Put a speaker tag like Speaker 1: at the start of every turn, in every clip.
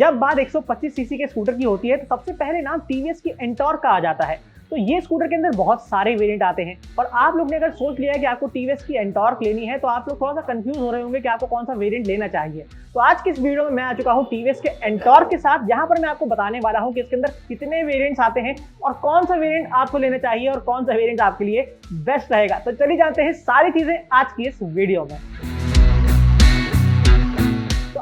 Speaker 1: जब बात 125 सीसी के स्कूटर की होती है तो सबसे पहले नाम टीवीएस की एंटॉर्क का आ जाता है। तो ये स्कूटर के अंदर बहुत सारे वेरिएंट आते हैं और आप लोग ने अगर सोच लिया है कि आपको टीवीएस की एंटॉर्क लेनी है तो आप लोग थोड़ा सा कंफ्यूज हो रहे होंगे कि आपको कौन सा वेरिएंट लेना चाहिए। तो आज की इस वीडियो में मैं आ चुका हूँ टीवीएस के एंटॉर्क के साथ, जहां पर मैं आपको बताने वाला हूँ कि इसके अंदर कितने वेरिएंट्स आते हैं और कौन सा वेरिएंट आपको लेना चाहिए और कौन सा वेरिएंट आपके लिए बेस्ट रहेगा। तो चलिए जानते हैं सारी चीजें आज की इस वीडियो में।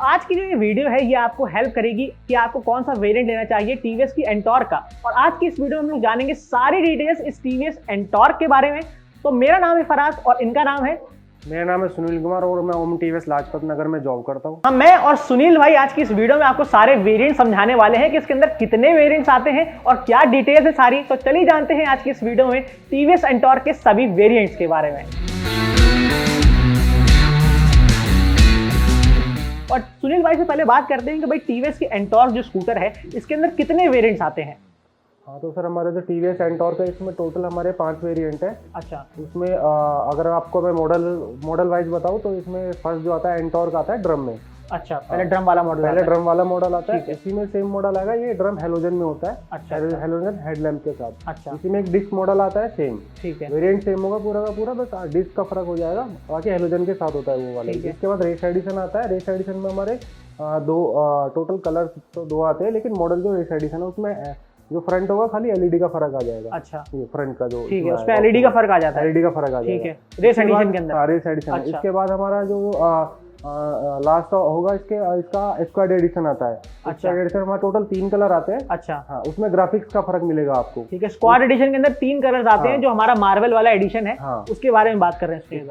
Speaker 1: आज की जो ये वीडियो है ये आपको हेल्प करेगी कि आपको कौन सा वेरिएंट लेना चाहिए टीवीएस की एंटॉर्क का। और आज की इस वीडियो में हम लोग जानेंगे सारी डिटेल्स इस टीवीएस एंटॉर्क के बारे में। तो मेरा नाम है फराज और इनका नाम है,
Speaker 2: मेरा नाम है सुनील कुमार और मैं ओम टीवीएस लाजपत नगर में जॉब करता हूँ।
Speaker 1: हाँ, मैं और सुनील भाई आज की इस वीडियो में आपको सारे वेरिएंट समझाने वाले हैं कि इसके अंदर कितने वेरिएंट्स आते हैं और क्या डिटेल्स है सारी। तो चलिए जानते हैं आज की इस वीडियो में टीवीएस एंटॉर्क के सभी वेरिएंट्स के बारे में। और सुनील भाई से पहले बात करते हैं कि भाई टीवीएस की एंटॉर्क जो स्कूटर है इसके अंदर कितने वेरिएंट्स आते हैं।
Speaker 2: हाँ तो सर हमारे जो टीवीएस एंटॉर्क है इसमें टोटल हमारे 5 वेरिएंट है।
Speaker 1: अच्छा।
Speaker 2: उसमें अगर आपको मैं मॉडल वाइज बताऊँ तो इसमें फर्स्ट जो आता है एंटॉर्क आता है ड्रम में।
Speaker 1: अच्छा, पहले ड्रम वाला मॉडल
Speaker 2: आता है। इसी में सेम मॉडल आएगा, ये ड्रम हेलोजन में होता है। अच्छा, हेलोजन हेडलैम्प के साथ। अच्छा, इसी में एक डिस्क मॉडल आता है सेम। ठीक है, वेरिएंट सेम होगा पूरा का पूरा, बस डिस्क का फर्क हो जाएगा, बाकी हेलोजन के साथ होता है वो वाला। इसके बाद रेस एडिशन आता है। रेस एडिशन में हमारे टोटल कलर तो 2 आते हैं, लेकिन मॉडल जो रेस एडिशन है उसमें जो फ्रंट होगा खाली एलईडी का फर्क आ जाएगा। अच्छा, ये फ्रंट का जो, ठीक है, उसमें एलईडी का फर्क आ जाता है। एलईडी का फर्क आ जाएगा, ठीक है, रेस एडिशन के अंदर। Race edition. इसके बाद हमारा जो लास्ट होगा इसका स्क्वाड एडिशन आता है। अच्छा, एडिशन हमारा टोटल 3 कलर आते हैं। अच्छा, हाँ, उसमें ग्राफिक्स का फर्क मिलेगा आपको। ठीक है,
Speaker 1: स्क्वाड एडिशन के अंदर 3 कलर्स आते हैं, जो हमारा मार्वल वाला एडिशन है। हाँ, उसके बारे में बात कर रहे हैं।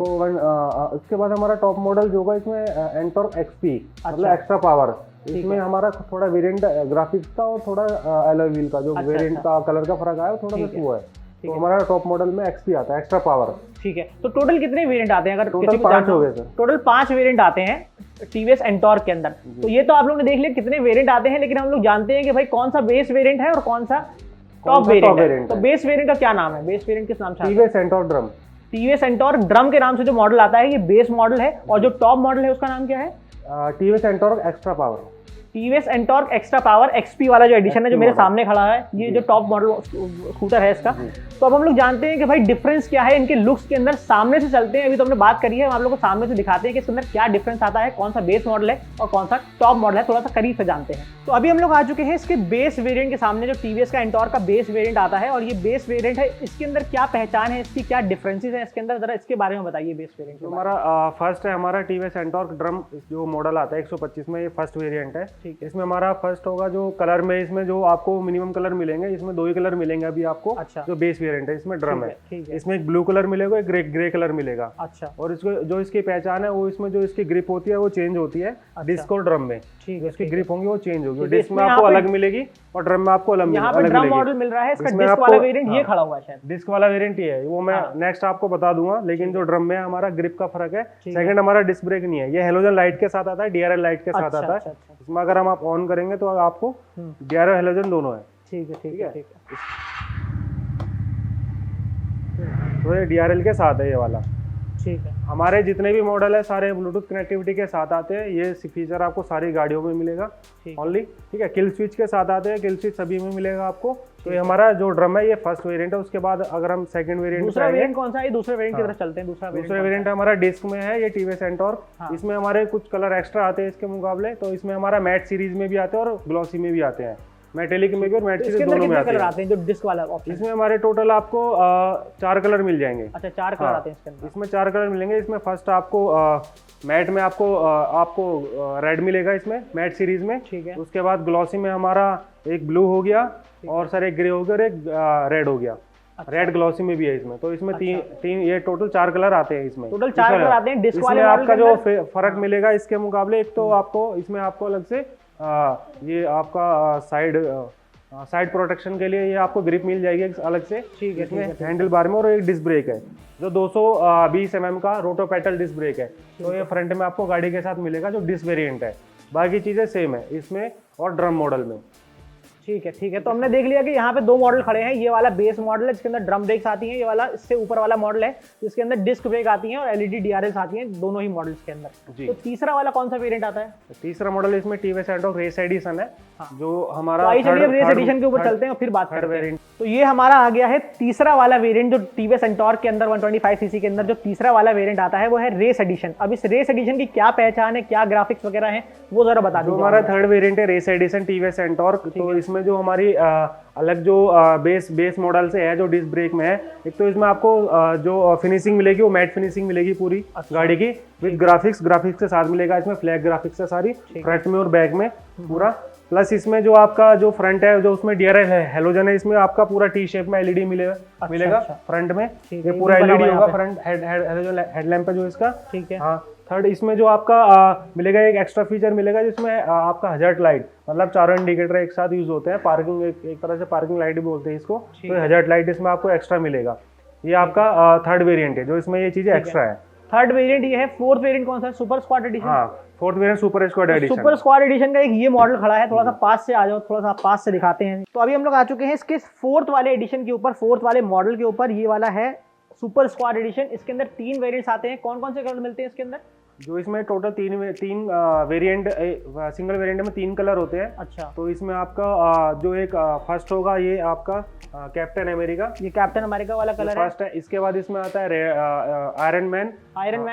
Speaker 2: उसके बाद हमारा टॉप मॉडल जो होगा इसमें एंटॉर्क एक्सपी, मतलब एक्स्ट्रा पावर। इसमें हमारा थोड़ा वेरिएंट ग्राफिक्स का और थोड़ा अलॉय व्हील का जो वेरिएंट का कलर का फर्क आया थोड़ा सा हुआ है। तो हमारा टॉप मॉडल में एक्सपी आता है, एक्स्ट्रा पावर।
Speaker 1: ठीक है, तो टोटल कितने वेरिएंट आते हैं? अगर
Speaker 2: टोटल 5 हो गए सर।
Speaker 1: टोटल 5 वेरिएंट आते हैं टीवीएस एंटॉर्क के अंदर। तो ये तो आप लोगों ने देख लिया कितने वेरिएंट आते हैं, लेकिन हम लोग जानते हैं कि भाई कौन सा बेस वेरिएंट है और कौन सा टॉप वेरिएंट है। तो बेस वेरिएंट का क्या नाम है? बेस वेरिएंट किस नाम से?
Speaker 2: TVS Ntorq drum.
Speaker 1: TVS Ntorq drum के नाम से जो मॉडल आता है ये बेस मॉडल है। और जो टॉप मॉडल है उसका नाम क्या है?
Speaker 2: TVS Ntorq extra power.
Speaker 1: TVS Ntorq extra power XP वाला जो एडिशन है, जो मेरे सामने खड़ा है, ये जो टॉप मॉडल स्कूटर है इसका। तो अब हम लोग जानते हैं कि भाई डिफरेंस क्या है इनके लुक्स के अंदर। सामने से चलते हैं, अभी तो हमने बात करी है, हम आप लोगों को सामने से दिखाते हैं कि इसके अंदर क्या डिफरेंस आता है, कौन सा बेस मॉडल है और कौन सा टॉप मॉडल है। थोड़ा सा करीब से जानते हैं। तो अभी हम लोग आ चुके हैं इसके बेस वेरिएंट के सामने, जो टीवीएस का एंटॉर्क का बेस वेरिएंट आता है। और ये बेस वेरिएंट है, इसके अंदर क्या पहचान है, इसकी क्या डिफरेंसेस है इसके अंदर, जरा इसके बारे में बताइए। बेस वेरिएंट
Speaker 2: हमारा फर्स्ट है हमारा टीवीएस एंटॉर्क ड्रम, जो मॉडल आता है 125 में, ये फर्स्ट वेरिएंट है। ठीक है, इसमें हमारा फर्स्ट होगा जो कलर में, इसमें जो आपको मिनिमम कलर मिलेंगे, इसमें 2 ही कलर मिलेंगे अभी आपको। अच्छा, जो बेस वेरिएंट है इसमें ड्रम है। इसमें एक ब्लू कलर मिलेगा, एक ग्रे कलर मिलेगा। अच्छा, और इसको जो इसकी पहचान है वो इसमें जो इसकी ग्रिप होती है वो चेंज होती है। डिस्क और ड्रम में इसकी ग्रिप होंगी वो चेंज होगी। डिस्क में आपको अलग मिलेगी और ड्रम में आपको अलग
Speaker 1: मॉडल मिल रहा है। इसका डिस्क वाला वेरिएंट ये खड़ा हुआ है, शायद
Speaker 2: डिस्क वाला वेरिएंट ही है वो। मैं नेक्स्ट आपको बता दूंगा, लेकिन जो ड्रम में हमारा ग्रिप का फर्क है। सेकंड हमारा डिस्क ब्रेक नहीं है, ये हेलोजन लाइट के साथ आता है, डीआरएल लाइट के साथ आता है। इसमें अगर हम आप ऑन करेंगे तो आपको डीआरएल हेलोजन दोनों है। ठीक है, ठीक है, ठीक है। तो ये डीआरएल के साथ है ये वाला। ठीक है, हमारे जितने भी मॉडल है सारे ब्लूटूथ कनेक्टिविटी के साथ आते हैं। ये फीचर आपको सारी गाड़ियों में मिलेगा ओनली। ठीक है, किल स्विच के साथ आते हैं, किल स्विच सभी में मिलेगा आपको। तो ये हमारा जो ड्रम है ये फर्स्ट वेरिएंट है। उसके बाद अगर हम सेकंड वेरिएंट,
Speaker 1: दूसरा वेरिएंट कौन सा है? दूसरे वेरिएंट की तरफ चलते हैं। दूसरा
Speaker 2: वेरिएंट हमारा डिस्क में है, ये टीवीएस एंटॉर्क। इसमें हमारे कुछ कलर एक्स्ट्रा आते हैं इसके मुकाबले। तो इसमें हमारा मैट सीरीज में भी आते हैं और ग्लॉसी में भी आते हैं, मेटेलिक में भी और मैट सीरीज दोनों में आते हैं।
Speaker 1: जो डिस्क वाला ऑप्शन,
Speaker 2: इसमें हमारे टोटल आपको 4 कलर मिल जाएंगे।
Speaker 1: अच्छा, 4 कलर आते हैं इसके अंदर।
Speaker 2: इसमें 4 कलर मिलेंगे। इसमें फर्स्ट आपको मैट में आपको रेड मिलेगा इसमें, मैट सीरीज में। ठीक है, उसके बाद ग्लॉसी में हमारा एक ब्लू हो गया और सर एक ग्रे हो गया और एक रेड हो गया। रेड ग्लॉसी में भी है इसमें। तो इसमें तीन ये टोटल 4 कलर आते हैं इसमें।
Speaker 1: टोटल 4 कलर आते हैं डिस्क वाले।
Speaker 2: आपका जो फर्क मिलेगा इसके मुकाबले, एक तो आपको इसमें आपको अलग से ये आपका साइड प्रोटेक्शन के लिए ये आपको ग्रिप मिल जाएगी अलग से। ठीक है, इसमें हैंडल बार में। और एक डिस्क ब्रेक है जो 220 mm का रोटो पेडल डिस्क ब्रेक है। तो ये फ्रंट में आपको गाड़ी के साथ मिलेगा, जो डिस्क वेरिएंट है। बाकी चीज़ें सेम है इसमें और ड्रम मॉडल में।
Speaker 1: ठीक है ठीक है। तो हमने देख लिया कि यहाँ पे दो मॉडल खड़े हैं, ये वाला बेस मॉडल है जिसके अंदर ड्रम ब्रेक्स आती हैं, ये वाला इससे ऊपर वाला मॉडल है जिसके अंदर डिस्क ब्रेक आती हैं और एलईडी डीआरएल्स आती हैं, दोनों ही मॉडल्स के अंदर। तो तीसरा वाला कौन सा वेरिएंट आता है?
Speaker 2: तीसरा मॉडल इसमें टीवीएस एंटॉर्क रेस एडिशन है, जो हमारा
Speaker 1: तो आइए चलिए रेस एडिशन के ऊपर चलते हैं और फिर बात करते हैं। तो ये हमारा आ गया है तीसरा वाला वेरिएंट, जो टीवीएस एंटॉर्क के अंदर 125 सीसी के अंदर जो तीसरा वाला वेरिएंट आता है वो है रेस एडिशन। अब इस रेस एडिशन की क्या पहचान है, क्या ग्राफिक्स वगैरह है, वो जरा बता दीजिए।
Speaker 2: हमारा थर्ड वेरिएंट है रेस एडिशन टीवीएस एंटॉर्क। तो इसमें जो हमारी अलग जो बेस मॉडल से है, जो डिस्क ब्रेक में है, एक तो इसमें आपको जो फिनिशिंग मिलेगी वो मैट फिनिशिंग मिलेगी पूरी गाड़ी की विद ग्राफिक्स के साथ मिलेगा। इसमें फ्लैग ग्राफिक्स है सारी, फ्रंट में और बैक में पूरा। प्लस इसमें जो आपका जो फ्रंट है, जो उसमें डीआरएल है, हेलोजन है, इसमें आपका पूरा टी शेप में एलईडी मिलेगा फ्रंट में। ये पूरा एलईडी होगा फ्रंट हेलोजन हेडलैम्प है जो इसका। ठीक है। हाँ, थर्ड इसमें जो आपका मिलेगा एक एक्स्ट्रा फीचर मिलेगा जिसमें आपका हजार्ड लाइट, मतलब चारों इंडिकेटर एक साथ यूज होते हैं, पार्किंग एक तरह से पार्किंग लाइट भी बोलते हैं इसको। तो हजार्ड लाइट इसमें आपको एक्स्ट्रा मिलेगा। ये आपका थर्ड वेरिएंट है जो इसमें ये चीजें एक्स्ट्रा है।
Speaker 1: थर्ड वेरिएंट ये है। फोर्थ वेरिएंट कौन सा है? Super squad edition.
Speaker 2: हाँ, fourth variant super squad edition.
Speaker 1: Super squad edition का एक ये मॉडल खड़ा है, थोड़ा सा पास से आ जाओ, थोड़ा सा पास से दिखाते हैं। तो अभी हम लोग आ चुके हैं इसके फोर्थ वाले एडिशन के ऊपर, फोर्थ वाले मॉडल के ऊपर। ये वाला है सुपर स्क्वाड एडिशन। इसके अंदर 3 वेरिएंट्स आते हैं। कौन कौन से कलर मिलते हैं इसके अंदर?
Speaker 2: जो इसमें टोटल तीन वेरिएंट, सिंगल वेरिएंट में 3 कलर होते हैं।
Speaker 1: अच्छा।
Speaker 2: तो इसमें आपका जो एक फर्स्ट होगा ये आपका कैप्टन अमेरिका।
Speaker 1: ये कैप्टन अमेरिका वाला कलर है
Speaker 2: फर्स्ट है। इसके बाद इसमें आता है आयरन मैन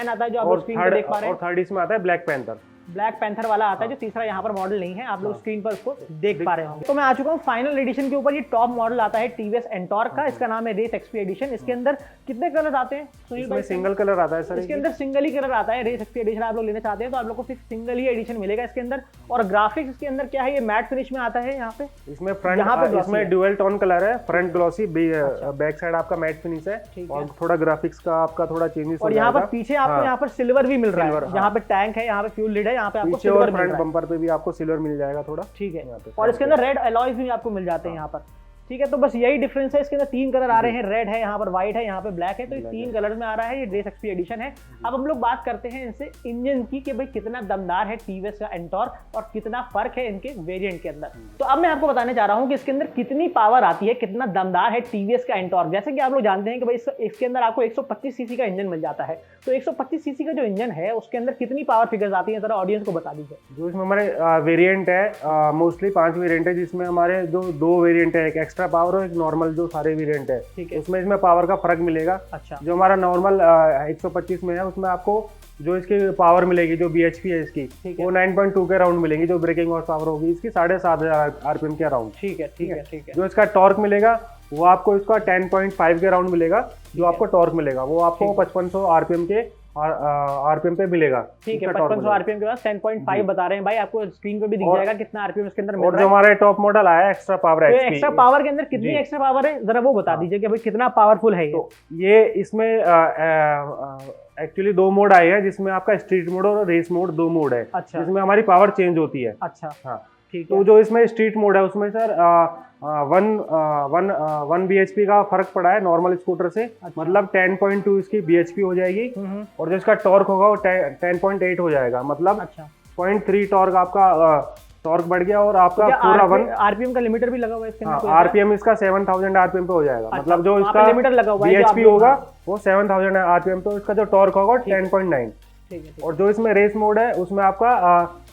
Speaker 1: आता है जो आप स्क्रीन पर देख पा रहे हैं।
Speaker 2: और थर्ड इसमें आता है ब्लैक पैंथर।
Speaker 1: ब्लैक पैंथर वाला आता है जो तीसरा यहाँ पर मॉडल नहीं है, आप लोग स्क्रीन पर उसको देख पा रहे होंगे। तो मैं आ चुका हूँ फाइनल एडिशन के ऊपर। ये टॉप मॉडल आता है टीवीएस एंटॉर्क का, इसका नाम है रेस एक्सपी एडिशन। इसके अंदर कितने कलर आते हैं सुनील भाई?
Speaker 2: सिंगल कलर आता है सर।
Speaker 1: इसके अंदर सिंगल ही कलर आता है। रेस एक्सपी एडिशन आप लोग लेना चाहते हैं तो आप लोग को सिर्फ सिंगल ही एडिशन मिलेगा इसके अंदर। और ग्राफिक्स इसके अंदर क्या है, ये मैट फिनिश में आता है यहाँ पे।
Speaker 2: इसमें फ्रंट इसमें ड्यूअल टोन कलर है, फ्रंट ग्लॉसी, बैक साइड आपका मैट फिनिश है और थोड़ा ग्राफिक्स का आपका थोड़ा चेंजेस।
Speaker 1: और यहाँ पर पीछे आपको यहाँ पर सिल्वर भी मिल रहा है, यहाँ पे टैंक है, यहाँ पे फ्यूल लिड है, यहाँ पे आपको सिल्वर
Speaker 2: फ्रंट बम्पर पे भी आपको सिल्वर मिल जाएगा थोड़ा।
Speaker 1: ठीक है। और इसके अंदर रेड अलॉयज भी आपको मिल जाते हैं यहाँ पर। ठीक है। तो बस यही डिफरेंस है। इसके अंदर 3 कलर आ रहे हैं, रेड है, यहाँ पर व्हाइट है, यहाँ पे ब्लैक है। तो ये 3 कलर में आ रहा है। ये रेस एक्सपी एडिशन है। अब हम लोग बात करते हैं इनसे इंजन की कि भाई कितना दमदार है टीवीएस का एंटॉर्क और कितना फर्क है इनके वेरिएंट के अंदर। तो अब मैं आपको बताने जा रहा हूँ कि इसके अंदर कितनी पावर आती है, कितना दमदार है टीवीएस का एंटॉर्क। जैसे कि आप लोग जानते हैं कि भाई इसके अंदर आपको 125 सीसी का इंजन मिल जाता है। तो 125 सीसी का जो इंजन है उसके अंदर कितनी पावर फिगर्स आती है, जरा ऑडियंस को बता दीजिए।
Speaker 2: जो इसमें हमारे वेरिएंट है, मोस्टली 5 वेरिएंट है, जिसमें हमारे जो 2 वेरिएंट है, एक एक्स्ट्रा पावर और एक नॉर्मल जो सारे वेरिएंट है। ठीक है। उसमें इसमें पावर का फर्क मिलेगा। अच्छा। जो हमारा नॉर्मल 125 में है उसमें आपको जो इसकी पावर मिलेगी, जो बीएचपी है इसकी, वो 9.2 के राउंड मिलेगी। जो ब्रेकिंग हॉर्स पावर होगी इसकी 7,500 आरपीएम के अराउंड। ठीक है ठीक है ठीक है। जो इसका टॉर्क मिलेगा वो आपको इसका 10.5 के राउंड मिलेगा। जो आपको टॉर्क मिलेगा वो आपको 5500 आरपीएम के आरपीएम पे मिलेगा। ठीक है। 5500
Speaker 1: आरपीएम के बाद 10.5 बता रहे हैं भाई, आपको स्क्रीन पे भी दिख जाएगा कितना आरपीएम इसके अंदर मिल रहा है।
Speaker 2: और जो हमारा टॉप मॉडल आया एक्स्ट्रा पावर है,
Speaker 1: एक्स्ट्रा पावर के अंदर कितनी एक्स्ट्रा पावर है जरा वो बता दीजिए कि भाई कितना पावरफुल है ये।
Speaker 2: तो ये इसमें एक्चुअली 2 मोड आए हैं, जिसमें आपका स्ट्रीट मोड और रेस मोड 2 मोड है। अच्छा। जिसमें हमारी पावर चेंज होती है। अच्छा। हाँ ठीक है। तो जो इसमें स्ट्रीट मोड है उसमें सर 1 बीएचपी का फर्क पड़ा है नॉर्मल स्कूटर से। अच्छा। मतलब 10.2 इसकी बीएचपी हो जाएगी और जो इसका टॉर्क होगा वो 10.8 हो जाएगा। मतलब 0.3 टॉर्क आपका टॉर्क बढ़ गया। और आपका पूरा 1
Speaker 1: आरपीएम का लिमिटर भी लगा हुआ है इसके अंदर।
Speaker 2: आरपीएम इसका 7000 आरपीएम पे हो जाएगा। अच्छा। मतलब जो इसका लिमिटर लगा हुआ है बीएचपी होगा वो 7000 आरपीएम पे, इसका जो टॉर्क होगा 10.9। ठीक है। और जो इसमें रेस मोड है उसमें आपका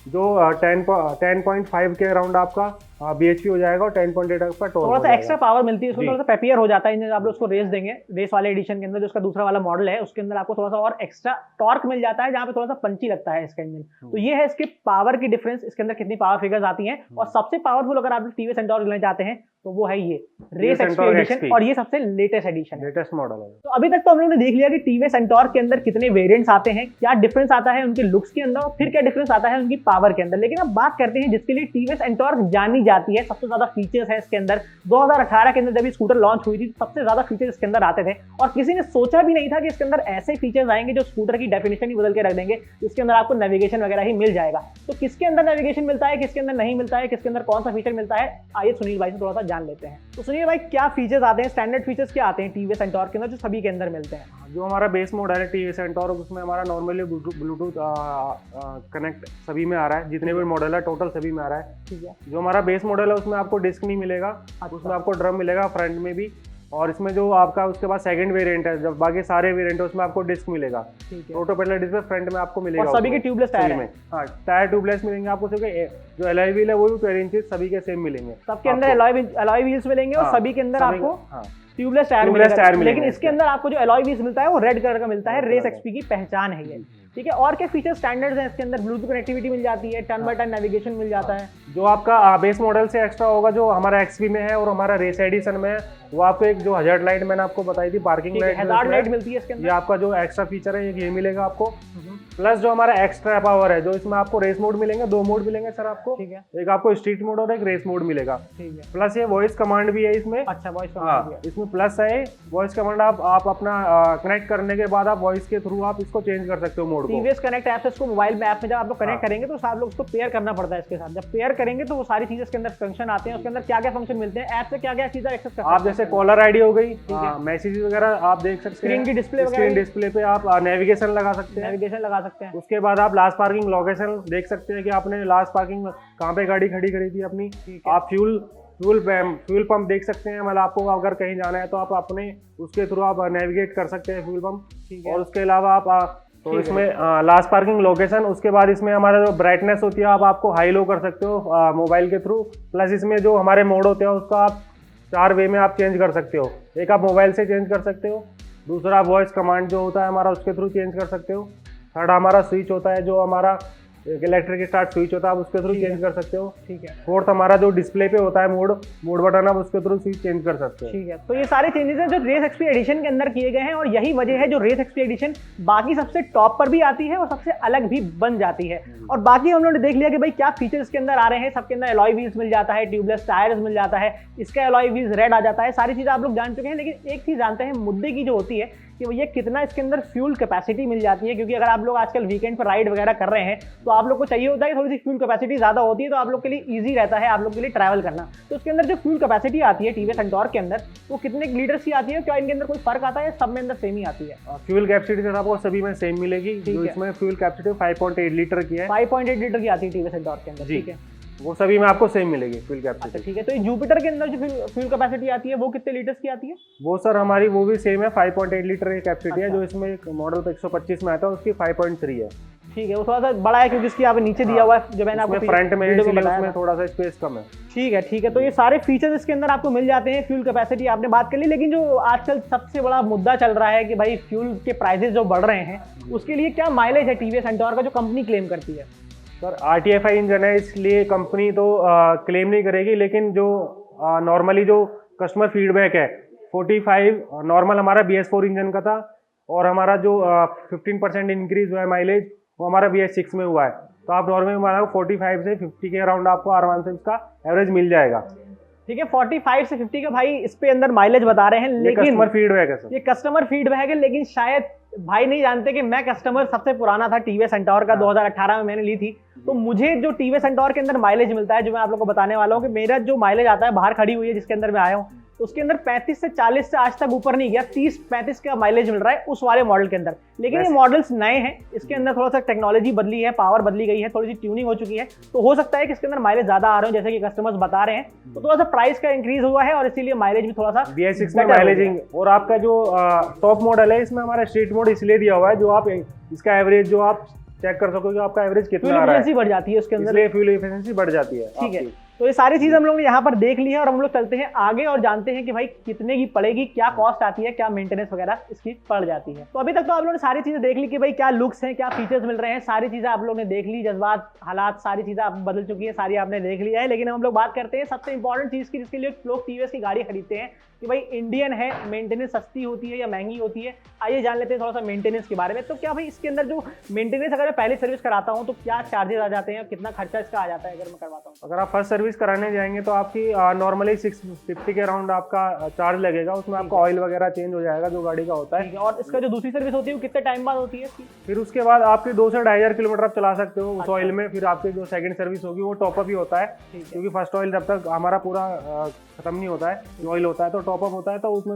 Speaker 2: जो 10.5 के अराउंड आपका बीएचपी हो जाएगा और 10.8 आपका टॉर्क। थोड़ा सा एक्स्ट्रा पावर मिलती है उसको, थोड़ा सा पेपियर हो जाता है। आप लोग उसको रेस देंगे, रेस वाले एडिशन के अंदर जो उसका दूसरा वाला मॉडल है उसके अंदर आपको थोड़ा सा और एक्स्ट्रा टॉर्क मिल जाता है, जहाँ पे थोड़ा सा पंची लगता है इसका इंजन। तो ये है इसके पावर की डिफरेंस, इसके अंदर कितनी पावर फिगर्स आती हैं। और सबसे पावरफुल अगर आप टीवीएस एंटॉर्क लेना चाहते हैं तो वो है ये रेस एक्सपी एडिशन, और ये सबसे लेटेस्ट एडिशन है, लेटेस्ट मॉडल है। तो अभी तक तो हम लोगों ने देख लिया कि टीवीएस एंटॉर्क के अंदर कितने वेरिएंट्स आते हैं, क्या डिफरेंस आता है उनके लुक्स के अंदर, और फिर क्या डिफरेंस आता है उनकी पावर के अंदर। लेकिन अब बात करते हैं जिसके लिए टीवीएस एंटॉर्क जानी जाती है, सबसे ज्यादा फीचर्स है इसके अंदर। 2018 के अंदर जब स्कूटर लॉन्च हुई थी सबसे ज्यादा फीचर्स इसके अंदर आते थे, और किसी ने सोचा भी नहीं था कि इसके अंदर ऐसे फीचर्स आएंगे जो स्कूटर की डेफिनेशन ही बदल के रख देंगे। इसके अंदर आपको नेविगेशन वगैरह ही मिल जाएगा। तो किसके अंदर नेविगेशन मिलता है, किसके अंदर नहीं मिलता है, किसके अंदर कौन सा फीचर मिलता है, आइए सुनील भाई से थोड़ा सा जान लेते हैं। तो सुनील भाई क्या फीचर्स आते हैं, स्टैंडर्ड फीचर्स क्या आते हैं टीवीएस एंटॉर्क के अंदर जो सभी के अंदर मिलते हैं? जो हमारा बेस मॉडल है टीवीएस एंटॉर्क उसमें हमारा नॉर्मली ब्लूटूथ कनेक्ट सभी में आ रहा है, जितने भी मॉडल है टोटल सभी में आ रहा है। ठीक है। जो हमारा बेस मॉडल है उसमें आपको डिस्क नहीं मिलेगा, उसमें आपको ड्रम मिलेगा फ्रंट में भी। और इसमें जो आपका उसके बाद सेकंड वेरिएंट है, जब बाकी सारे वेरिएंट है उसमें आपको डिस्क मिलेगा, रोटो पेडलर डिस्क फ्रंट में आपको मिलेगा।
Speaker 1: और सभी के ट्यूबलेस टायर हैं।
Speaker 2: हाँ, टायर ट्यूबलेस मिलेंगे आपको, सिर्फ जो एलॉय व्हील है वो भी 12 इंचेस सभी के सेम मिलेंगे।
Speaker 1: सबके अंदर एलॉय व्हील्स मिलेंगे और सभी के अंदर आपको ट्यूबलेस टायर मिलेगा। लेकिन इसके अंदर आपको जो एलॉय व्हील्स मिलता है वो रेड कलर का मिलता है, रेस एक्सपी की पहचान है ये। ठीक है, और क्या फीचर स्टैंडर्ड्स हैं इसके अंदर? ब्लूटूथ कनेक्टिविटी मिल जाती है, टर्न बाय टर्न नेविगेशन मिल जाता है।
Speaker 2: जो आपका बेस मॉडल से एक्स्ट्रा होगा जो हमारा एक्सपी में है और हमारा रेस एडिशन में है, वो आपको एक जो हजार्ड लाइट मैंने आपको बताई थी, पार्किंग लाइट,
Speaker 1: हजार्ड लाइट मिलती है इसके अंदर।
Speaker 2: ये आपका जो एक्स्ट्रा फीचर है ये मिलेगा आपको। प्लस जो हमारा एक्स्ट्रा पावर है, जो इसमें आपको रेस मोड मिलेंगे, 2 मोड मिलेंगे सर आपको।
Speaker 1: ठीक है,
Speaker 2: एक आपको स्ट्रीट मोड और एक रेस मोड मिलेगा।
Speaker 1: ठीक है,
Speaker 2: प्लस ये वॉइस कमांड भी है इसमें।
Speaker 1: अच्छा, वॉइस कमांड भी है
Speaker 2: इसमें प्लस है, वॉइस कमांड आप अपना कनेक्ट करने के बाद आप वॉइस के थ्रू आप इसको चेंज कर सकते हो मोड को।
Speaker 1: टीवीएस कनेक्ट ऐप से इसको मोबाइल में ऐप में जब आप लोग कनेक्ट करेंगे तो आप लोग उसको पेयर करना पड़ता है इसके साथ। जब पेयर करेंगे तो वो सारी चीजें इसके अंदर फंक्शन आते हैं। उसके अंदर क्या क्या फंक्शन मिलते हैं, ऐप से क्या क्या चीजें एक्सेस कर सकते हैं
Speaker 2: आप, जैसे कॉलर आईडी हो गई, मैसेज वगैरह आप देख सकते हैं,
Speaker 1: स्क्रीन की डिस्प्ले
Speaker 2: स्क्रीन डिस्प्ले पे आप नेविगेशन लगा सकते हैं,
Speaker 1: नेविगेशन लगा सकते हैं।
Speaker 2: उसके बाद आप लास्ट पार्किंग लोकेशन देख सकते हैं कि आपने लास्ट पार्किंग कहाँ पे गाड़ी खड़ी करी थी अपनी। आप फ्यूल पंप देख सकते हैं, मतलब आपको अगर कहीं जाना है तो आप अपने उसके थ्रू आप नेविगेट कर सकते हैं फ्यूल पंप। और उसके अलावा आप तो इसमें लास्ट पार्किंग लोकेशन, उसके बाद इसमें हमारा जो ब्राइटनेस होती है आपको हाई लो कर सकते हो मोबाइल के थ्रू। प्लस इसमें जो हमारे मोड होते हैं उसका आप 4 वे में आप चेंज कर सकते हो। एक आप मोबाइल से चेंज कर सकते हो, दूसरा वॉइस कमांड जो होता है हमारा उसके थ्रू चेंज कर सकते हो, थर्ड हमारा स्विच होता है जो हमारा इलेक्ट्रिक स्टार्ट स्विच होता है, आप उसके थ्रू चेंज कर सकते हो।
Speaker 1: ठीक है,
Speaker 2: फोर्थ हमारा जो डिस्प्ले पे होता है मोड बटन, आप उसके थ्रू स्विच चेंज कर सकते हो।
Speaker 1: ठीक है, तो ये सारे चेंजेस हैं जो रेस एक्सपी एडिशन के अंदर किए गए हैं और यही वजह है जो रेस एक्सपी एडिशन बाकी सबसे टॉप पर भी आती है और सबसे अलग भी बन जाती है। और बाकी हम लोगों ने देख लिया कि भाई क्या फीचर्स इसके अंदर आ रहे हैं। सबके अंदर एलॉय व्हील्स मिल जाता है, ट्यूबलेस टायर्स मिल जाता है, इसका एलॉय व्हील्स रेड आ जाता है, सारी चीजें आप लोग जान चुके हैं। लेकिन एक चीज जानते हैं मुद्दे की जो होती है कि भैया कितना इसके अंदर फ्यूल कैपेसिटी मिल जाती है। क्योंकि अगर आप लोग आजकल वीकेंड पर राइड वगैरह कर रहे हैं तो आप लोग को चाहिए होता है कि थोड़ी सी फ्यूल कैपेसिटी ज्यादा होती है, तो आप लोग के लिए ईजी रहता है आप लोग के लिए ट्रैवल करना। तो उसके अंदर जो फ्यूल कैपेसिटी आती है टीवीएस एंटॉर्क के अंदर, वो कितने लीटर्स की आती है? क्या इनके अंदर कोई फर्क आता है, सब में अंदर सेम ही आती है?
Speaker 2: फ्यूल कैपेसिटी सर आपको सभी में सेम मिलेगी। जो इसमें फ्यूल कैपेसिटी 5.8 लीटर की है,
Speaker 1: 5.8 लीटर की आती है टीवीएस एंटॉर्क के अंदर। ठीक है,
Speaker 2: वो सभी में आपको सेम मिलेगी फ्यूल कैपेसिटी।
Speaker 1: अच्छा, ठीक है, तो ये जुपिटर के अंदर जो फ्यूल कैपेसिटी आती है वो कितने लीटर्स की आती है?
Speaker 2: वो सर हमारी वो भी सेम है, 5.8 लीटर की कैपेसिटी है। जो इसमें मॉडल पे 125 में आता है उसकी 5.3 है।
Speaker 1: ठीक है, वो थोड़ा सा बड़ा है क्योंकि इसकी आप नीचे दिया हुआ है जो मैंने आपको
Speaker 2: फ्रंट में उसमें थोड़ा सा स्पेस कम है।
Speaker 1: ठीक है, ठीक है, तो ये सारे फीचर्स इसके अंदर आपको मिल जाते हैं। फ्यूल कैपेसिटी आपने बात कर ली, लेकिन जो आजकल सबसे बड़ा मुद्दा चल रहा है कि भाई फ्यूल के प्राइसेस जो बढ़ रहे हैं उसके लिए क्या माइलेज है टीवीएस एंटॉर्क का जो कंपनी क्लेम करती है?
Speaker 2: सर RTFI इंजन है, इसलिए कंपनी तो क्लेम नहीं करेगी, लेकिन जो नॉर्मली जो कस्टमर फीडबैक है 45 नॉर्मल हमारा BS4 इंजन का था और हमारा जो 15% इंक्रीज हुआ है माइलेज वो हमारा BS6 में हुआ है। तो आप नॉर्मली हमारा 45 से 50 के अराउंड आपको R16 का एवरेज मिल जाएगा।
Speaker 1: ठीक है, 45 से 50 का भाई इस पे अंदर माइलेज बता रहे हैं, लेकिन
Speaker 2: कस्टमर फीडबैक है सर,
Speaker 1: ये कस्टमर फीडबैक है। लेकिन शायद भाई नहीं जानते कि मैं कस्टमर सबसे पुराना था टीवीएस एंटॉर्क का, 2018 में मैंने ली थी। तो मुझे जो टीवीएस एंटॉर्क के अंदर माइलेज मिलता है, जो मैं आप लोग को बताने वाला हूँ कि मेरा जो माइलेज आता है, बाहर खड़ी हुई है जिसके अंदर मैं आया हूँ, उसके अंदर 35 से 40 से आज तक ऊपर नहीं गया, 30-35 का माइलेज मिल रहा है उस वाले मॉडल के अंदर। लेकिन ये मॉडल्स नए हैं, इसके अंदर थोड़ा सा टेक्नोलॉजी बदली है, पावर बदली गई है, थोड़ी सी ट्यूनिंग हो चुकी है, तो हो सकता है कि इसके अंदर माइलेज ज्यादा आ रहे हो जैसे कि कस्टमर्स बता रहे हैं। तो थोड़ा सा प्राइस का इंक्रीज हुआ है और इसीलिए माइलेज भी थोड़ा सा
Speaker 2: BS6 में माइलेजिंग। और आपका जो टॉप मॉडल है इसमें हमारा स्ट्रीट मोड इसलिए दिया हुआ है, जो आप इसका एवरेज जो आप चेक कर सकोगे आपका एवरेज कितना आ रहा है,
Speaker 1: बढ़ जाती है उसके अंदर,
Speaker 2: इसलिए फ्यूल एफिशिएंसी बढ़ जाती है।
Speaker 1: ठीक है, तो ये सारी चीज हम लोग ने यहाँ पर देख ली है और हम लोग चलते हैं आगे और जानते हैं कि भाई कितने की पड़ेगी, क्या कॉस्ट आती है, क्या मेंटेनेंस वगैरह इसकी पड़ जाती है। तो अभी तक तो आप लोगों ने सारी चीजें देख ली कि भाई क्या लुक्स हैं, क्या फीचर्स मिल रहे हैं, सारी चीजें आप लोगों ने देख ली, जज्बात हालात सारी चीजें आप बदल चुकी है, सारी आपने देख लिया है। लेकिन हम लोग बात करते हैं सबसे इंपॉर्टेंट चीज की, जिसके लिए लोग टीवीएस की गाड़ी खरीदते हैं कि भाई इंडियन है, मेंटेनेंस सस्ती होती है या महंगी होती है। आइए जान लेते हैं थोड़ा सा मेंटेनेंस के बारे में। तो क्या भाई इसके अंदर जो मेंटेनेंस अगर मैं पहले सर्विस कराता हूँ तो क्या चार्जेस आ जाते हैं, कितना खर्चा इसका आ जाता है अगर मैं करवाता हूँ?
Speaker 2: अगर आप फर्स्ट सर्विस कराने जाएंगे तो आपकी नॉर्मली 650 के अराउंड आपका चार्ज लगेगा। उसमें आपका ऑयल वगैरह चेंज हो जाएगा जो गाड़ी का होता है।
Speaker 1: और इसका जो दूसरी सर्विस होती है वो कितने टाइम बाद होती है इसकी?
Speaker 2: फिर उसके बाद आपके 2 से 2,500 किलोमीटर आप चला सकते हो उस ऑयल में। फिर आपकी जो सेकंड सर्विस होगी वो टॉपअप ही होता है, क्योंकि फर्स्ट ऑयल जब तक हमारा पूरा खत्म नहीं होता है, ऑयल होता है, तो टॉपअप होता है तो उसमें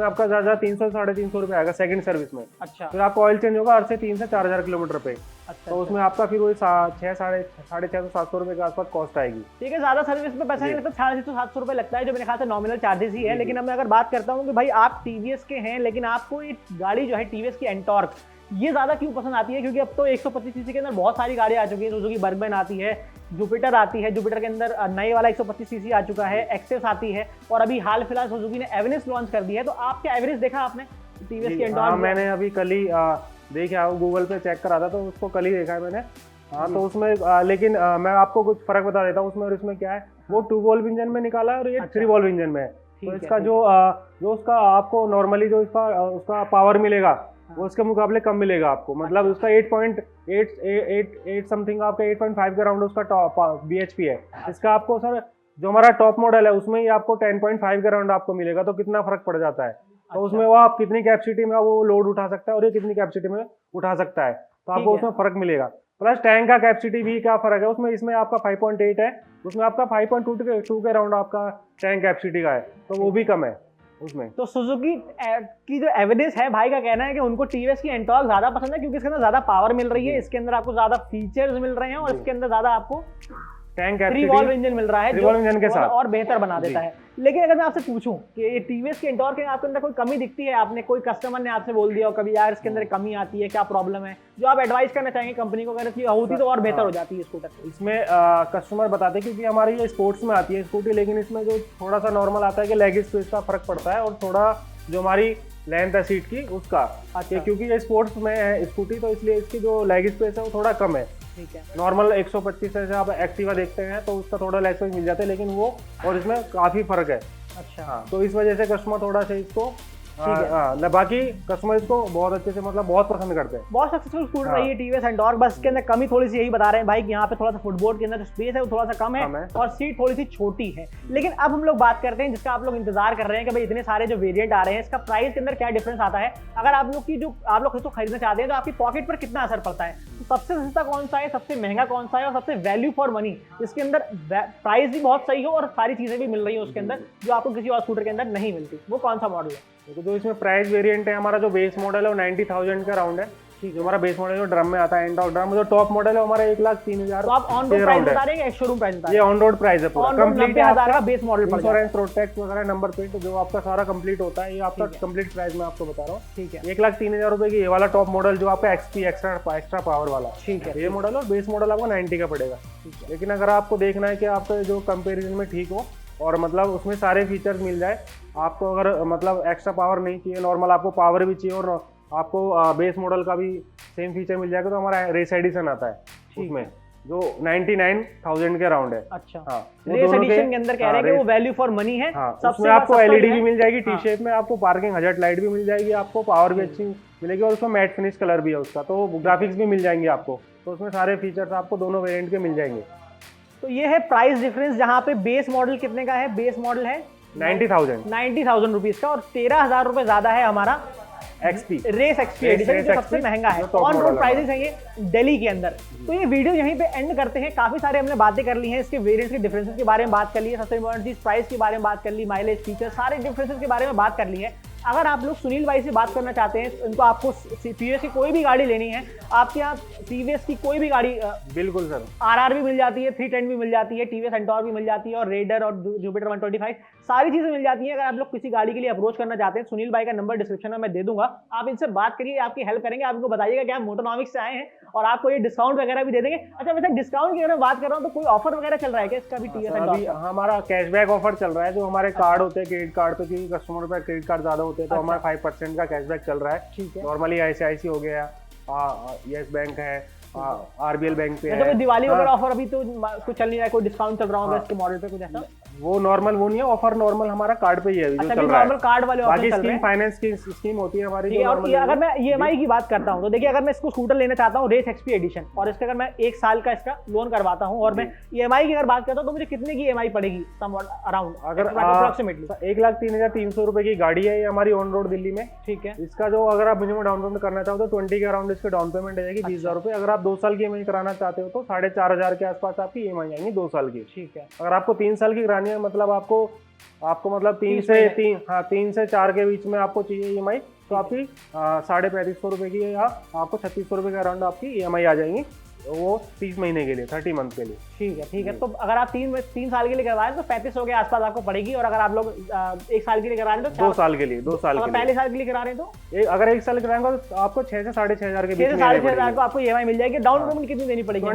Speaker 2: आपका ज़्यादा 300-350 रुपये आएगा सेकंड सर्विस में।
Speaker 1: अच्छा।
Speaker 2: फिर आपका ऑयल चेंज होगा हर से 3 से 4 हज़ार किलोमीटर पे।
Speaker 1: अच्छा,
Speaker 2: तो उसमें आपका फिर वही 600-650 रुपये के आसपास कॉस्ट आएगी।
Speaker 1: ठीक है, ज्यादा सर्विस में पैसा नहीं लगता, 650-700 रुपये लगता है जो मेरे ख्याल से नॉमिनल चार्जेस ही है। लेकिन अब मैं अगर बात करता हूँ कि भाई आप टीवीएस के हैं, लेकिन आपको ये गाड़ी जो है टीवीएस की एंटॉर्क ये ज्यादा क्यों पसंद आती है? क्योंकि अब तो 125 सीसी के अंदर बहुत सारी गाड़ी आ चुकी है। सुजुकी बर्गमैन आती है, जुपिटर आती है, जुपिटर के अंदर नए वाला 125 सीसी आ चुका है, एक्सेस आती है, और अभी हाल फिलहाल सुजुकी ने एवरेज लॉन्च कर दी है। तो आप क्या एवरेज देखा आपने टीवीएस की एंटॉर्क?
Speaker 2: हाँ, मैंने अभी कल ही देखा, गूगल पे चेक करा था तो उसको कल ही देखा है मैंने। हाँ, तो उसमें लेकिन मैं आपको कुछ फर्क बता देता हूँ उसमें और इसमें क्या है। वो 2 वॉल्व इंजन में निकाला है और ये 3 वॉल्व इंजन में है। तो इसका जो उसका आपको नॉर्मली जो उसका पावर मिलेगा वो उसके मुकाबले कम मिलेगा आपको। मतलब उसका 8.8 समथिंग आपका 8.5 के अराउंड उसका BHP है। इसका आपको सर जो हमारा टॉप मॉडल है उसमें ही आपको 10.5 के अराउंड आपको मिलेगा। तो कितना फर्क पड़ जाता है। तो उसमें वो आप कितनी कैपेसिटी में वो लोड उठा सकता है और ये कितनी कैपेसिटी में उठा सकता है, तो आपको उसमें फर्क मिलेगा। प्लस टैंक का कैपेसिटी भी क्या फर्क है उसमें, इसमें आपका 5.8 है, उसमें आपका 5.2 के अराउंड आपका टैंक कैपेसिटी का है, तो वो भी कम है उसमें।
Speaker 1: तो सुजुकी की जो एविडेंस है, भाई का कहना है कि उनको टीवीएस की एंटॉर्क ज्यादा पसंद है क्योंकि इसके अंदर ज्यादा पावर मिल रही है, इसके अंदर आपको ज्यादा फीचर्स मिल रहे हैं और इसके अंदर ज्यादा आपको
Speaker 2: टैंक
Speaker 1: 3 वॉल्व इंजन मिल रहा है जो
Speaker 2: इंजन के साथ
Speaker 1: और बेहतर बना देता है। लेकिन अगर मैं आपसे पूछूं कि ये टीवीएस के एंटॉर्क में आपके अंदर कोई कमी दिखती है, आपने कोई कस्टमर ने आपसे बोल दिया हो कभी यार इसके अंदर कमी आती है, क्या प्रॉब्लम है, जो आप एडवाइस करना चाहेंगे कंपनी को अगर इसकी होती तो और बेहतर हो जाती है स्कूटर?
Speaker 2: इसमें कस्टमर बताते हैं क्योंकि हमारी ये स्पोर्ट्स में आती है स्कूटी, लेकिन इसमें जो थोड़ा सा नॉर्मल आता है कि लेग स्पेस का फर्क पड़ता है और थोड़ा जो हमारी लेंथ है सीट की उसका। अच्छा। क्योंकि ये स्पोर्ट्स में है स्कूटी तो इसलिए इसकी जो लेग स्पेस है वो थोड़ा कम है।
Speaker 1: ठीक है।
Speaker 2: नॉर्मल 125 से आप एक्टिवा देखते हैं तो उसका थोड़ा लेग स्पेस मिल जाता है, लेकिन वो और इसमें काफी फर्क है।
Speaker 1: अच्छा।
Speaker 2: हाँ, तो इस वजह से कस्टमर थोड़ा सा इसको बाकी कस्टमर इसको बहुत अच्छे से मतलब बहुत पसंद करते हैं।
Speaker 1: बहुत सक्सेसफुल स्कूटर रही है टीवीएस एंटॉर्क। बस इसके अंदर कमी थोड़ी सी यही बता रहे हैं भाई कि यहाँ पे थोड़ा सा फुटबोर्ड के अंदर जो स्पेस है वो थोड़ा सा कम है और सीट थोड़ी सी छोटी है। लेकिन अब हम लोग बात करते हैं जिसका आप लोग इंतजार कर रहे हैं कि भाई इतने सारे जो वेरिएंट आ रहे हैं इसका प्राइस के अंदर क्या डिफरेंस आता है। अगर आप लोग इसको खरीदना चाहते हैं तो आपकी पॉकेट पर कितना असर पड़ता है, तो सबसे सस्ता कौन सा है, सबसे महंगा कौन सा है और सबसे वैल्यू फॉर मनी जिसके अंदर प्राइस भी बहुत सही हो और सारी चीजें भी मिल रही है उसके अंदर जो आपको किसी और स्कूटर के अंदर नहीं मिलती, वो कौन सा मॉडल है?
Speaker 2: तो जो इसमें प्राइस वेरिएंट है हमारा जो बेस मॉडल है वो 90,000 के अराउंड है। जो हमारा बेस मॉडल जो ड्रम में आता है एंटॉर्क ड्रम, जो टॉप मॉडल है हमारा 1,03,000।
Speaker 1: तो आप ऑन रोड प्राइस बता रहे हैं या शोरूम प्राइस बता रहे हैं?
Speaker 2: ये ऑन रोड प्राइस है पूरा कंप्लीट
Speaker 1: 90,000 का बेस मॉडल पड़ जाएगा।
Speaker 2: इंश्योरेंस प्रोटेक्ट वगैरह नंबर प्लेट जो आपका सारा कंप्लीट होता है, ये आपका कंप्लीट प्राइस मैं आपको बता रहा हूँ।
Speaker 1: ठीक है।
Speaker 2: 1,03,000 रुपए की ये वाला टॉप मॉडल जो आपका XP एक्स्ट्रा पावर वाला।
Speaker 1: ठीक है।
Speaker 2: ये मॉडल और बेस मॉडल आपको 90 का पड़ेगा। लेकिन अगर आपको देखना है कि आपका जो कंपेरिजन में ठीक हो और मतलब उसमें सारे फीचर्स मिल जाए, आपको अगर मतलब एक्स्ट्रा पावर नहीं चाहिए, नॉर्मल आपको पावर भी चाहिए और आपको बेस मॉडल का भी सेम फीचर मिल जाएगा, तो हमारा रेस एडिशन आता है उसमें जो 99,000 के अराउंड है।
Speaker 1: अच्छा।
Speaker 2: हाँ,
Speaker 1: रेस एडिशन के अंदर कह रहे हैं कि वो वैल्यू फॉर मनी है।
Speaker 2: हाँ, उसमें आपको LED भी मिल जाएगी टी शेप में, आपको पार्किंग हजार्ड लाइट भी मिल जाएगी, आपको पावर भी अच्छी मिलेगी और उसमें मैट फिनिश कलर भी है उसका, तो ग्राफिक्स भी मिल जाएंगे आपको। तो उसमें सारे फीचर्स आपको दोनों वेरिएंट के मिल जाएंगे।
Speaker 1: तो ये है प्राइस डिफरेंस, जहाँ पे बेस मॉडल कितने का है? बेस मॉडल है
Speaker 2: 90,000
Speaker 1: रुपीज का और 13,000 रुपए ज्यादा है हमारा
Speaker 2: XP
Speaker 1: रेस XP एडिशन जो सबसे महंगा है। ऑन रोड प्राइसेस है ये दिल्ली के अंदर। तो ये वीडियो यहीं पे एंड करते हैं। काफी सारे हमने बातें कर ली हैं, इसके वेरिएंट्स के डिफरेंसेस के बारे में बात कर ली है, सबसे इंपॉर्टेंट चीज प्राइस के बारे में बात कर ली, माइलेज फीचर सारे डिफरेंसेस के बारे में बात कर ली है। अगर आप लोग सुनील भाई से बात करना चाहते हैं, उनको आपको टीवीएस की कोई भी गाड़ी लेनी है, आपके यहाँ टीवीएस की कोई भी गाड़ी
Speaker 2: बिल्कुल सर
Speaker 1: RR भी मिल जाती है, 310 भी मिल जाती है, टीवीएस एंटॉर्क भी मिल जाती है और रेडर और जुपिटर 125 सारी चीजें मिल जाती हैं। अगर आप लोग किसी गाड़ी के लिए अप्रोच करना चाहते हैं, सुनील भाई का नंबर डिस्क्रिप्शन में मैं दे दूंगा, आप इनसे बात करिए, आपकी हेल्प करेंगे। आपको बताइएगा कि आप मोटोनॉमिक्स से आए हैं और आपको ये डिस्काउंट वगैरह भी दे देंगे। अच्छा, वैसे डिस्काउंट की अगर मैं बात कर रहा हूँ तो कोई ऑफर वगैरह चल रहा है क्या इसका भी टीवीएस एंटॉर्क?
Speaker 2: हमारा कैशबैक ऑफर चल रहा है, जो हमारे कार्ड होते हैं क्रेडिट कार्ड पे, क्योंकि कस्टमर पे क्रेडिट कार्ड ज्यादा होते हैं तो हमारा 5% का कैशबैक चल रहा है।
Speaker 1: ठीक है।
Speaker 2: नॉर्मली ICICI हो गया, यस बैंक है, RBL बैंक पे
Speaker 1: है। दिवाली वगैरह ऑफर अभी तो कुछ चल नहीं रहा है, कोई डिस्काउंट चल रहा होगा इसके मॉडल पे कुछ ऐसा?
Speaker 2: वो नॉर्मल वो नहीं है, ऑफर नॉर्मल हमारा कार्ड पे ही है जो चल रहा है।
Speaker 1: नॉर्मल कार्ड वाले ऑफर चल रहे हैं।
Speaker 2: फाइनेंस की स्कीम होती है हमारी।
Speaker 1: और अगर मैं EMI की बात करता हूं तो देखिए, अगर मैं इसको स्कूटर लेना चाहता हूं रेस XP एडिशन और इसका अगर मैं 1 साल का इसका लोन करवाता हूं और मैं EMI की अगर बात करता हूं तो मुझे कितने की EMI पड़ेगी अराउंड? अगर अप्रोक्सीमेटली
Speaker 2: 1,03,300 रुपए की गाड़ी है ये हमारी ऑन रोड दिल्ली में।
Speaker 1: ठीक है।
Speaker 2: इसका जो अगर आप मिनिमम डाउन पेमेंट करना चाहो तो 20 के अराउंड इसके डाउन पेमेंट आ जाएगी, 20,000 रुपए। अगर आप 2 साल की EMI कराना चाहते हो तो 4,500 के आसपास आपकी EMI आएंगी 2 साल की।
Speaker 1: ठीक है।
Speaker 2: अगर आपको 3 साल की करानी है, मतलब आपको आपको मतलब 3 से 4 के बीच में आपको चाहिए EMI, तो आपकी 3550 रुपये की या आपको 3600 रुपये के अराउंड आपकी EMI आ जाएंगी, वो 30 महीने के लिए, 30 मंथ के लिए।
Speaker 1: ठीक है। तो अगर आप 3 साल के लिए करवा रहे हैं तो 3500 के आसपास आपको पड़ेगी, और अगर आप लोग 1 साल के लिए करा रहे हैं तो
Speaker 2: 2 साल के लिए, 2 साल के लिए।
Speaker 1: पहले साल के लिए करा रहे हैं तो
Speaker 2: अगर 1 साल कराएंगे तो आपको 6 से 6,500 के बीच में
Speaker 1: 6,500 को आपको EMI मिल जाएगी। डाउन पेमेंट कितनी देनी पड़ेगी?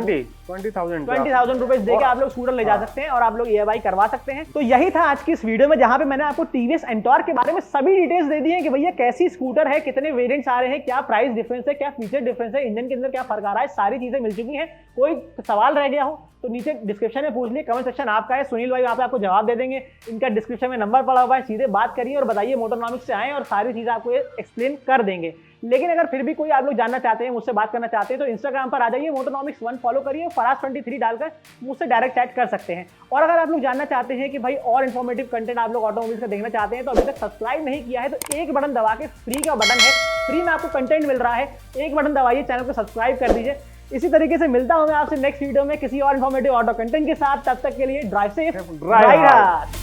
Speaker 1: 20,000 रुपीज देके आप लोग स्कूटर ले जा सकते हैं और आप लोग EMI करवा सकते हैं। तो यही था आज की इस वीडियो में, जहां पे मैंने आपको TVS एंटॉर्क के बारे में सभी डिटेल्स दे दी है कि भैया कैसी स्कूटर है, कितने वेरिएंट्स आ रहे हैं, क्या प्राइस डिफरेंस है, क्या फीचर डिफरेंस है, इंजन के अंदर क्या फर्क आ रहा है, सारी चीजें मिल चुकी हैं। कोई सवाल रह गया हो तो नीचे डिस्क्रिप्शन में पूछ लिए, कमेंट सेक्शन आपका है, सुनील भाई वहाँ पे आपको जवाब दे देंगे। इनका डिस्क्रिप्शन में नंबर पड़ा हुआ है, सीधे बात करिए और बताइए, मोटोनॉमिक्स से आए और सारी चीज़ें आपको एक्सप्लेन कर देंगे। लेकिन अगर फिर भी कोई आप लोग जानना चाहते हैं, मुझसे बात करना चाहते हैं, तो इंस्टाग्राम पर आ जाइए, मोटोनॉमिक्स 1 फॉलो करिए, फराज23 डालकर मुझसे डायरेक्ट चैट कर सकते हैं। और अगर आप लोग जानना चाहते हैं कि भाई और इन्फॉर्मेटिव कंटेंट आप लोग ऑटोमोबाइल्स का देखना चाहते हैं, तो अभी तक सब्सक्राइब नहीं किया है तो एक बटन दबा के, फ्री का बटन है, फ्री में आपको कंटेंट मिल रहा है, एक बटन दबाइए, चैनल को सब्सक्राइब कर दीजिए। इसी तरीके से मिलता हूं मैं आपसे नेक्स्ट वीडियो में किसी और इन्फॉर्मेटिव ऑटो कंटेंट के साथ। तब तक के लिए ड्राइव सेफ, ड्राइव हार्ड।